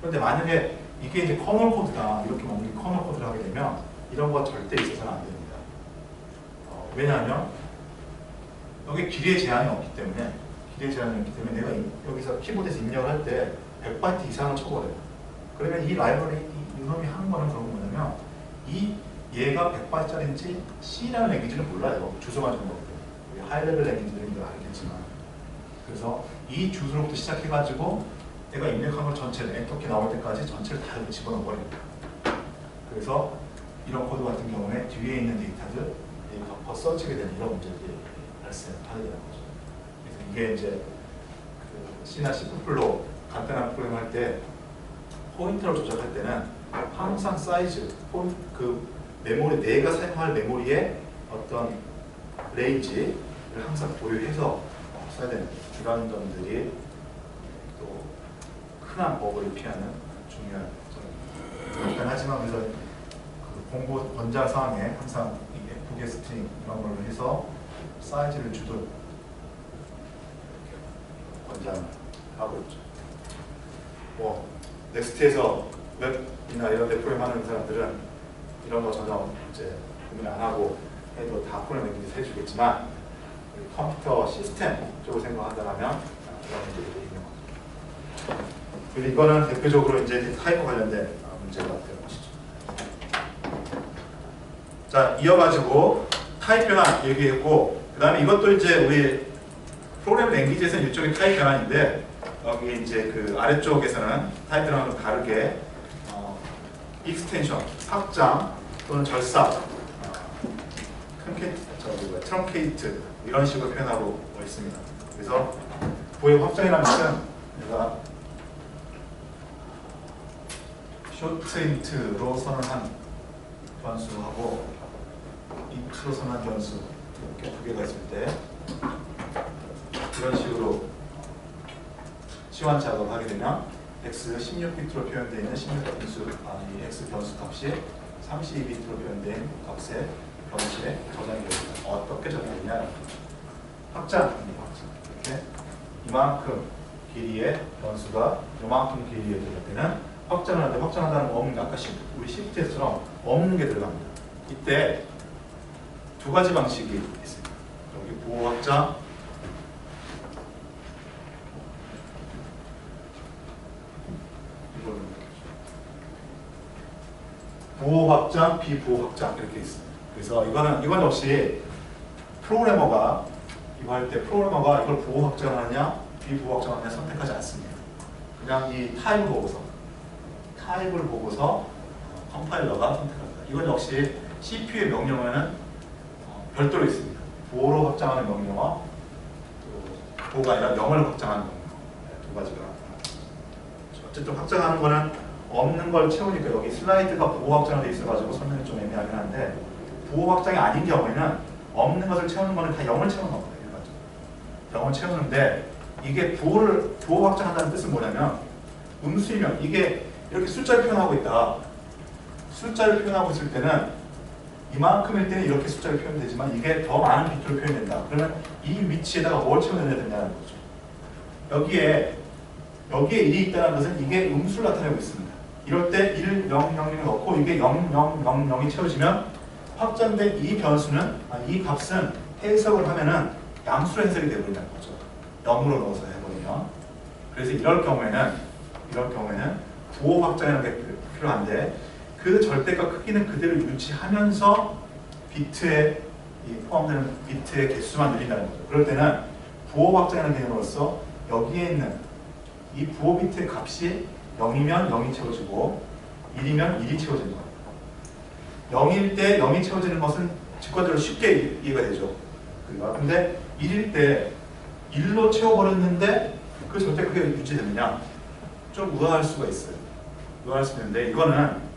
그런데 만약에 이게 이제 커널 코드다 이렇게 만약에 커널 코드를 하게 되면 이런 거 절대 있어서는 안 됩니다. 왜냐하면 여기 길이의 제한이 없기 때문에 내가 여기서 키보드에서 입력을 할 때 100바이트 이상을 쳐버려요. 그러면 이 라이브러리 이놈이 하는 거는 그런 뭐냐면 얘가 100바이트짜리인지 C라는 랭귀지는 몰라요. 주소만 주는 거고 하이레벨 랭귀지들은 이걸 알겠지만 그래서 이 주소로부터 시작해가지고 내가 입력한 걸 전체를 엔터키 나올 때까지 전체를 다 여기 집어넣어 버립니다. 그래서 이런 코드 같은 경우에 뒤에 있는 데이터들 덮어 써지게 되는 이런 문제들이 발생하게 되는 거죠. 그래서 이게 이제 그 C나 C++로 간단한 프로그램 할 때 포인터를 조작할 때는 항상 사이즈, 그 메모리, 내가 사용할 메모리의 어떤 레인지를 항상 보유해서 써야 되는 이런 점들이 또 흔한 버그를 피하는 중요한 점입니다. 하지만 그래서 그 공부 권장 사항에 항상 이 FG 스트링 이런 걸로 해서 사이즈를 주도록 권장하고 있죠. 뭐 넥스트에서 웹이나 이런 데 프로그램 하는 사람들은 이런 거 전혀 이제 고민 안 하고 해도 다 프로그램 랭귀지 해주겠지만 컴퓨터 시스템 쪽으로 생각한다면 이런 문제들이 있는 거죠. 그리고 이거는 대표적으로 이제 타입과 관련된 문제가 되는 것이죠. 자, 이어가지고 타입 변환 얘기했고, 그 다음에 이것도 이제 우리 프로그램 랭귀지에서는 일종의 타입 변환인데, 여기 이제 그 아래쪽에서는 타입 변환과 다르게 익스텐션, 확장 또는 절삭, 트렁케이트 이런 식으로 표현하고 있습니다. 그래서 부의 확장이라는 것은 내가 쇼트인트로 선언한 변수하고 인트로 선언한 변수 이렇게 두 개가 있을 때 이런 식으로 치환 작업을 하게 되면 x 16비트로 표현되어 있는 16변수, 이 x 변수 값이 32비트로 표현된 값의 변수에 저장이 됩니다. 어떻게 저장되냐? 확장, 이렇게 이만큼 길이의 변수가 이만큼 길이에 들어갈 때는 확장을 하는데, 확장한다는 거 없는 게 아까 우리 시프트에서처럼 없는 게 들어갑니다. 이때 두 가지 방식이 있습니다. 여기 보호 확장, 보호 확장, 비보호 확장 이렇게 있습니다. 그래서 이건 역시 프로그래머가 이거 할 때 프로그래머가 이걸 보호 확장하느냐 비보호 확장하느냐 선택하지 않습니다. 그냥 이 타입을 보고서 컴파일러가 선택합니다. 이건 역시 CPU의 명령어에는 별도로 있습니다. 보호로 확장하는 명령어, 보호가 아니라 영어를 확장하는 명령어, 두 가지가 나타납니다. 어쨌든 확장하는 거는 없는 걸 채우니까 여기 슬라이드가 보호 확장으로 돼 있어가지고 설명이 좀 애매하긴 한데, 보호 확장이 아닌 경우에는 없는 것을 채우는 거는 다 0을 채우는 겁니다. 0을 채우는데, 이게 보호 확장한다는 뜻은 뭐냐면 음수이면 이게 이렇게 숫자를 표현하고 있다. 숫자를 표현하고 있을 때는 이만큼일 때는 이렇게 숫자를 표현되지만 이게 더 많은 비트로 표현된다. 그러면 이 위치에다가 뭘 채워내야 된다는 거죠. 여기에 1이 있다는 것은 이게 음수를 나타내고 있습니다. 이럴 때 1, 0, 0, 0을 넣고 이게 0, 0, 0, 0이 채워지면 확장된 이 변수는, 이 값은 해석을 하면은 양수로 해석이 되어버린다는 거죠. 0으로 넣어서 해버리면. 그래서 이럴 경우에는 부호 확장이라는 게 필요한데, 그 절대값 크기는 그대로 유지하면서 비트에 포함되는 비트의 개수만 늘린다는 거죠. 그럴 때는 부호 확장이라는 개념으로서 여기에 있는 이 부호 비트의 값이 0이면 0이 채워지고 1이면 1이 채워지는 거예요. 0일 때 0이 채워지는 것은 직관적으로 쉽게 이해가 되죠. 근데 1일 때 1로 채워버렸는데 그 절대 그게 유지되느냐? 좀 우아할 수가 있어요. 우아할 수 있는데, 이거는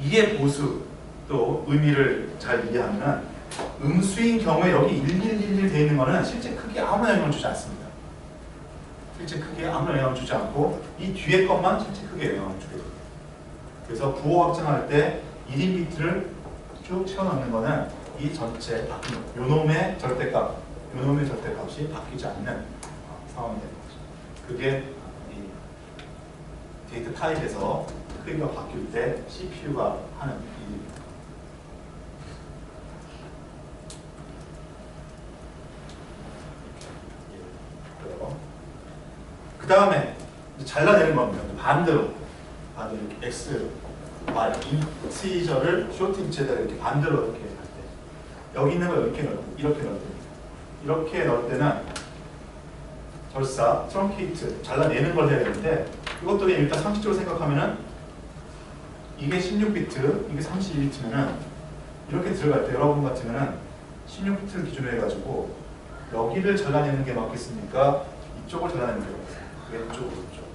이해 보수 또 의미를 잘 이해하면 음수인 경우에 여기 1111 되어 있는 거는 실제 크기에 아무런 영향을 주지 않습니다. 실제 크기에 아무런 영향을 주지 않고 이 뒤에 것만 실제 크기에 영향을 주게 됩니다. 그래서 부호 확장할 때 1인 비트를 쭉 채워넣는 거는 이 전체 바뀌는 요놈의 절대값이 바뀌지 않는 상황이 되는 거죠. 그게 이 데이터 타입에서 크기가 바뀔 때 CPU가 하는 그 다음에 잘라내는 겁니다. 반대로 이렇게 X, Y, 인티저를 쇼트인치에다 이렇게 반대로 이렇게 할 때, 여기 있는 걸 이렇게 넣을 때, 이렇게 넣을 때는 절삭, 트렁케이트, 잘라내는 걸 해야 되는데, 이것도 일단 상식적으로 생각하면은 이게 16비트, 이게 32비트면은 이렇게 들어갈 때 여러분 같으면은 16비트를 기준으로 해가지고 여기를 잘라내는 게 맞겠습니까? 이쪽을 잘라내는 게 맞겠습니까? 왼쪽, 오른쪽.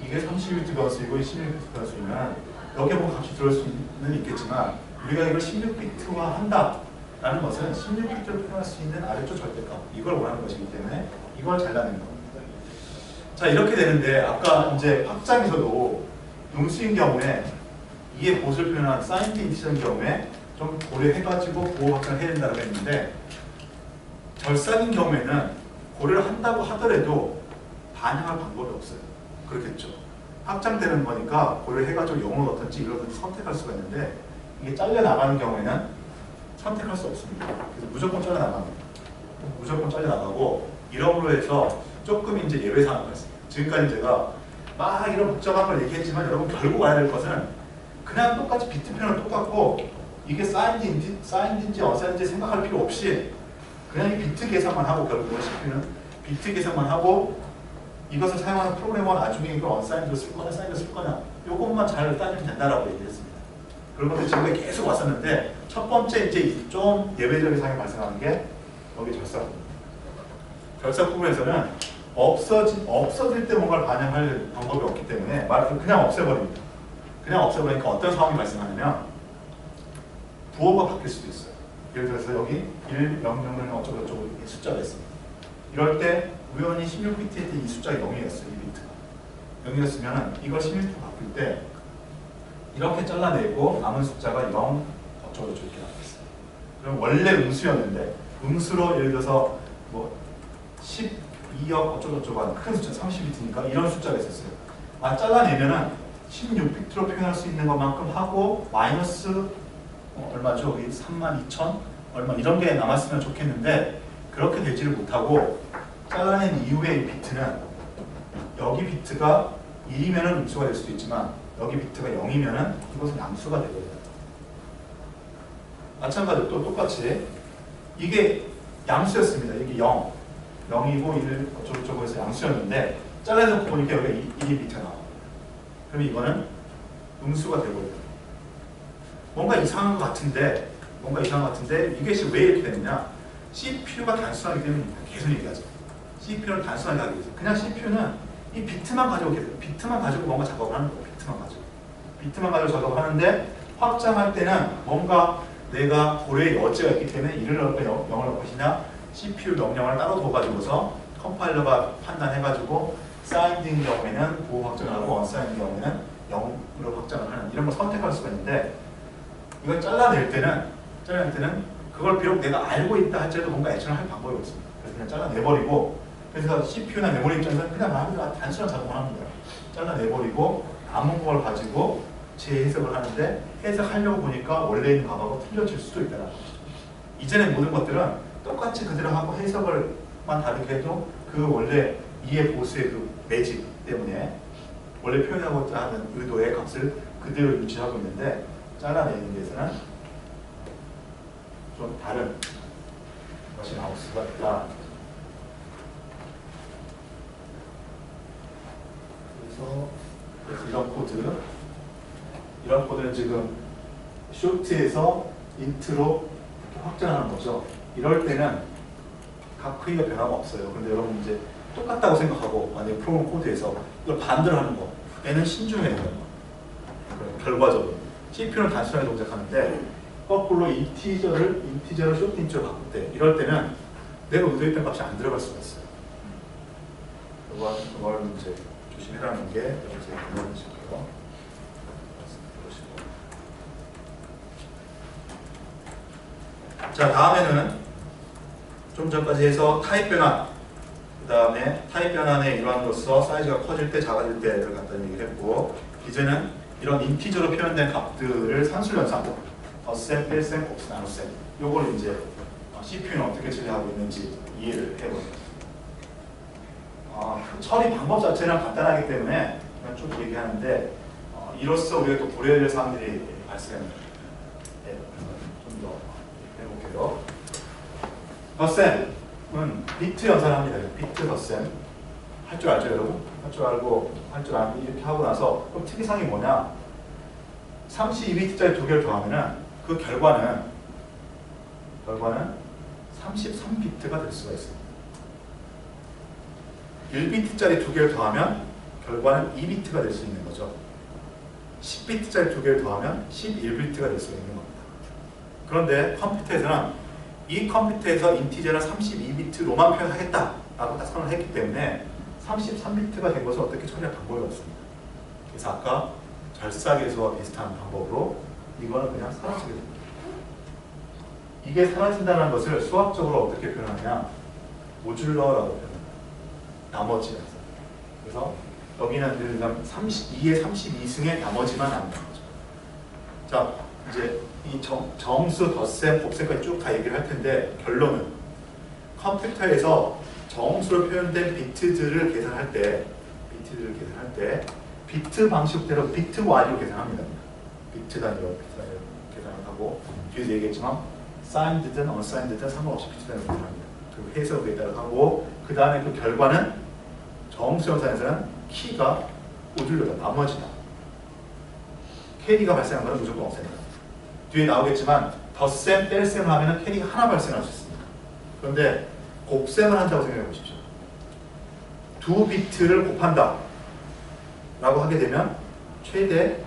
이게 32비트 변수이고 16비트 변수이면 여기에 뭐 값이 들어올 수는 있겠지만 우리가 이걸 16비트화 한다라는 것은 16비트를 표현할 수 있는 아래쪽 절대값 이걸 원하는 것이기 때문에 이걸 잘라내는 겁니다. 자 이렇게 되는데 아까 이제 확장에서도 음수인 경우에 이게 보수를 표현한 사인드 인티저인 경우에 좀 고려해가지고 보호 확장을 해야 된다고 했는데 절삭인 경우에는 고려를 한다고 하더라도 반영할 방법이 없어요. 그렇겠죠. 확장되는 거니까 고려를 해가지고 0을 넣든지 이걸 선택할 수가 있는데 이게 잘려 나가는 경우에는 선택할 수 없습니다. 그래서 무조건 잘려 나갑니다. 무조건 잘려 나가고 이러므로 해서 조금 이제 예외 사항이 있습니다. 지금까지 제가 막 이런 복잡한 걸 얘기했지만 여러분 결국 와야 될 것은 그냥 똑같이 비트 표현은 똑같고 이게 사인인지 어사인지 생각할 필요 없이 그냥 이 비트 계산만 하고 결국은 CPU는 비트 계산만 하고 이것을 사용하는 프로그래머가 나중에 이걸 언사인드로 쓸 거냐 사인드로 쓸 거냐 이것만 잘 따지면 된다라고 얘기했습니다. 그런 것들 지금 계속 왔었는데 첫 번째 이제 좀 예외적인 상황이 발생하는 게 여기 절삭부분. 절삭부분에서는 없어질 때 뭔가를 반영할 방법이 없기 때문에 그냥 없애버립니다. 그냥 없애버리니까 어떤 상황이 발생하냐면 부호가 바뀔 수도 있어요. 예를 들어서 여기 1, 0, 0, 0 어쩌고 저쩌고 숫자가 있습니다. 이럴 때 우연히 16비트일 때 이 숫자가 0이었어요. 이 비트가 0이었으면 이걸 16비트 바꿀 때 이렇게 잘라내고 남은 숫자가 0 어쩌고 저쩌고 이렇게 나왔어요. 그럼 원래 음수였는데 음수로 예를 들어서 뭐 12억 어쩌고 저쩌고 하는 큰 숫자 30비트니까 이런 숫자가 있었어요. 잘라내면은 16비트로 표현할 수 있는 것만큼 하고 마이너스 얼마죠? 여기 32,000 얼마 이런 게 남았으면 좋겠는데 그렇게 되지를 못하고 잘라낸 이후의 이 비트는 여기 비트가 1이면 음수가 될 수도 있지만 여기 비트가 0이면 이것은 양수가 되거든요. 마찬가지로 또 똑같이 이게 양수였습니다. 이게 0, 0이고 1 어쩌고저쩌고 해서 양수였는데 잘라놓고 보니까 여기가 1이 비트가 나와요. 그럼 이거는 음수가 되거든요. 뭔가 이상한 것 같은데 이게 지금 왜 이렇게 되느냐? CPU가 단순하게 되면 계속 얘기하죠. CPU를 단순하게 하기 위해서 그냥 CPU는 이 비트만 가지고 비트만 가지고 뭔가 작업을 하는 거예요. 비트만 가지고 작업을 하는데 확장할 때는 뭔가 내가 고려의 여지가 있기 때문에 1을 넣고 0을 넣을 것이냐 CPU 명령을 따로 둬가지고서 컴파일러가 판단해가지고 사인드인 경우에는 보호 확장을 하고 언사인드 경우에는 0으로 확장을 하는 이런 걸 선택할 수가 있는데 이걸 잘라낼 때는 그걸 비록 내가 알고 있다 할지라도 뭔가 액션을 할 방법이 없습니다. 그래서 그냥 잘라내버리고 그래서 CPU나 메모리 입장에서는 그냥 단순한 작업을 합니다. 잘라내버리고 남은 걸 가지고 재해석을 하는데 해석하려고 보니까 원래 있는 값하고 틀려질 수도 있다는 거죠. 이전의 모든 것들은 똑같이 그대로 하고 해석을만 다르게 해도 그 원래 이해 보수의 그 매직 때문에 원래 표현하고자 하는 의도의 값을 그대로 유지하고 있는데 잘라내는 데서는 좀 다른 것이 나올 수가 있다. 그래서 이런 코드는 지금 쇼트에서 인트로 이렇게 확장하는 거죠. 이럴 때는 각 크기가 변화가 없어요. 근데 여러분 이제 똑같다고 생각하고 만약에 프로그램 코드에서 이걸 반대로 하는 거 얘는 신중해야 돼요. 결과적으로 CPU는 단순하게 동작하는데 거꾸로 인티저를 쇼트 인티저로 바꿀 때 이럴 때는 내가 의도했던 값이 안 들어갈 수가 있어요. 그걸 이제 조심해라는 게 여기서 이런 식으로 자 다음에는 좀 전까지 해서 타입 변환 그 다음에 타입 변환의 일환으로서 사이즈가 커질 때 작아질 때를 갖다 얘기를 했고 이제는 이런 인티저로 표현된 값들을 산술연산 덧셈, 뺄셈, 곱셈, 나눗셈 요걸 이제 CPU는 어떻게 처리하고 있는지 이해를 해봅니다. 처리 방법 자체는 간단하기 때문에 그냥 쭉 얘기하는데 이로써 우리가 또 고려해야 될 사항들이 발생합니다. 네, 좀 더 해볼게요. 덧셈은 비트 연산합니다. 비트 덧셈 할 줄 알죠 여러분? 할 줄 알고 할 줄 알고 이렇게 하고 나서 그럼 특이사항이 뭐냐? 32비트짜리 두 개를 더하면은 그 결과는 33비트가 될 수가 있습니다. 1비트짜리 두 개를 더하면 결과는 2비트가 될 수 있는 거죠. 10비트짜리 두 개를 더하면 11비트가 될 수 있는 겁니다. 그런데 컴퓨터에서는 이 컴퓨터에서 인티저를 32비트로만 표현하겠다라고 딱 선언을 했기 때문에 33비트가 된 것을 어떻게 처리할 방법이 없습니다. 그래서 아까 절삭에서와 비슷한 방법으로 이거는 그냥 사라지게 됩니다. 이게 사라진다는 것을 수학적으로 어떻게 표현하냐, 모듈러라고 표현합니다. 나머지라서. 그래서 여기는 예를 들면 2의 32승의 나머지만 남는 거죠. 자, 이제 이 정수, 덧셈, 곱셈까지 쭉 다 얘기를 할 텐데 결론은 컴퓨터에서 정수로 표현된 비트들을 계산할 때 비트 방식대로 비트 Y로 계산합니다. 비트 단위로 계산을 하고 뒤에서 얘기했지만 signed든 unsigned든 상관없이 비트 단위로 계산합니다. 그 해석에 따라 하고 그 다음에 그 결과는 정수 연산에서는 키가 모듈러다, 나머지다. 캐리가 발생한 것은 무조건 없습니다. 뒤에 나오겠지만 덧셈, 뺄셈을 하면 캐리가 하나 발생할 수 있습니다. 그런데 곱셈을 한다고 생각해 보십시오. 두 비트를 곱한다 라고 하게 되면 최대